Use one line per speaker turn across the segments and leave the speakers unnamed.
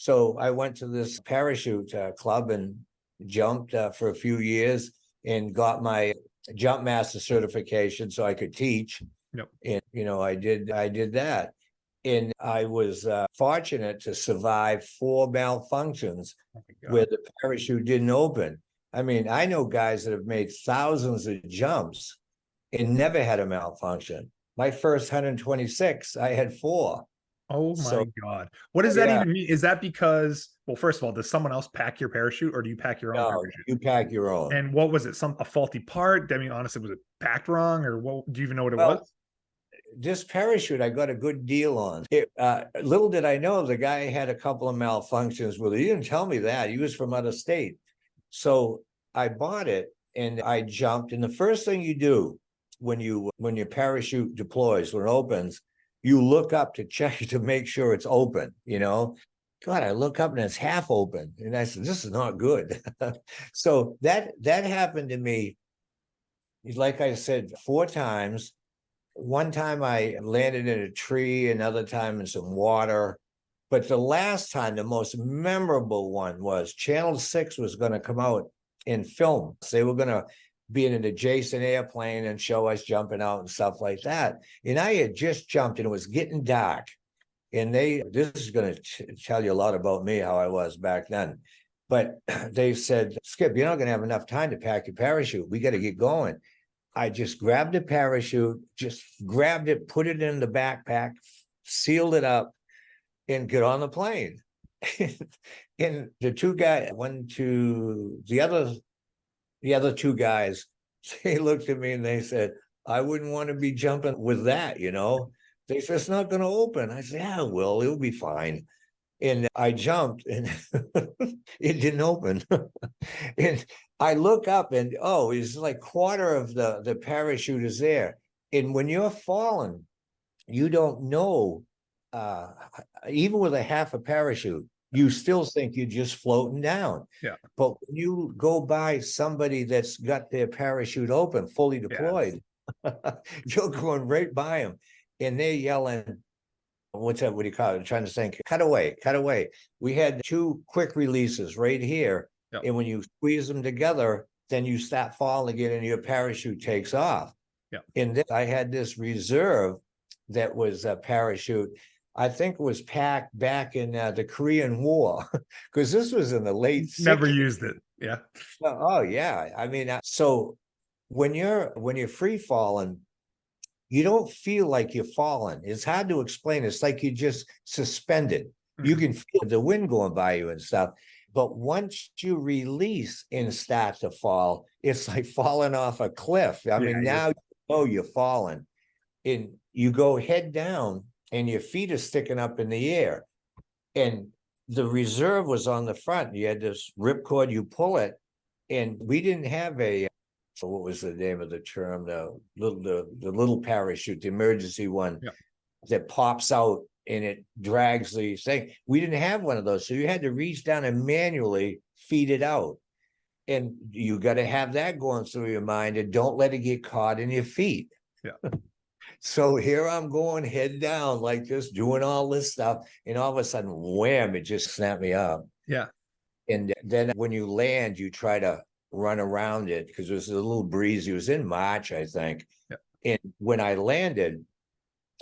So I went to this parachute club and jumped for a few years and got my jump master certification so I could teach.
Yep.
And I did that. And I was fortunate to survive 4 malfunctions where the parachute didn't open. I mean, I know guys that have made thousands of jumps and never had a malfunction. My first 126, I had 4.
Oh my
So,
God. What does that even mean? Is that because, well, first of all, does someone else pack your parachute or do you pack your own
no,
parachute?
you pack your own.
And what was it? A faulty part? I mean, honestly, was it packed wrong or what? Do you even know what it was?
This parachute I got a good deal on. Little did I know the guy had a couple of malfunctions with it. He didn't tell me that. He was from out of state. So I bought it and I jumped. And the first thing you do when your parachute deploys, when it opens, you look up to check to make sure it's open, God, I look up and it's half open. And I said, this is not good. So that happened to me, like I said, 4 times. One time I landed in a tree, another time in some water. But the last time, the most memorable one was Channel 6 was going to come out and film. So they were going to be in an adjacent airplane and show us jumping out and stuff like that. And I had just jumped and it was getting dark. And this is going to tell you a lot about me, how I was back then. But they said, Skip, you're not going to have enough time to pack your parachute. We got to get going. I just grabbed a parachute, just grabbed it, put it in the backpack, sealed it up, and get on the plane. And the 2 guys, the other 2 guys, they looked at me and they said, I wouldn't want to be jumping with that, They said, it's not going to open. I said, yeah, it'll be fine. And I jumped and it didn't open. And I look up and, it's like quarter of the parachute is there. And when you're falling, you don't know, even with a half a parachute, you still think you're just floating down.
Yeah.
But when you go by somebody that's got their parachute open, fully deployed, you're going right by them and they're yelling, what's that? What do you call it? I'm trying to think. Cut away, cut away. We had 2 quick releases right here.
Yep.
And when you squeeze them together, then you start falling again and your parachute takes off.
Yeah.
And I had this reserve that was a parachute. I think it was packed back in the Korean War because this was in the late 60s.
Never used it. Yeah.
Oh yeah. I mean, so when you're free falling, you don't feel like you're falling. It's hard to explain. It's like you just suspended. Mm-hmm. You can feel the wind going by you and stuff. But once you release and start to fall, it's like falling off a cliff. I mean, now you know you're falling. And you go head down and your feet are sticking up in the air. And the reserve was on the front. You had this ripcord, you pull it. And we didn't have so what was the name of the term? The little parachute, the emergency one that pops out and it drags the thing. We didn't have one of those. So you had to reach down and manually feed it out. And you got to have that going through your mind and don't let it get caught in your feet.
Yeah.
So here I'm going head down like this, doing all this stuff. And all of a sudden, wham, it just snapped me up.
Yeah.
And then when you land, you try to run around it because it was a little breezy. It was in March, I think.
Yeah.
And when I landed,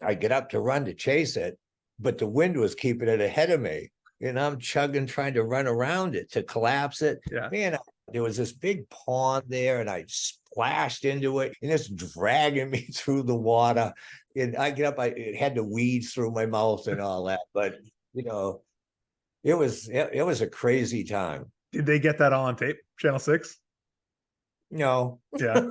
I get up to run to chase it, but the wind was keeping it ahead of me. And I'm chugging, trying to run around it to collapse it.
Yeah.
Man, there was this big pond there and I splashed into it and it's dragging me through the water. And I get up, it had the weeds through my mouth and all that. But, it was a crazy time.
Did they get that all on tape? Channel 6?
No.
Yeah.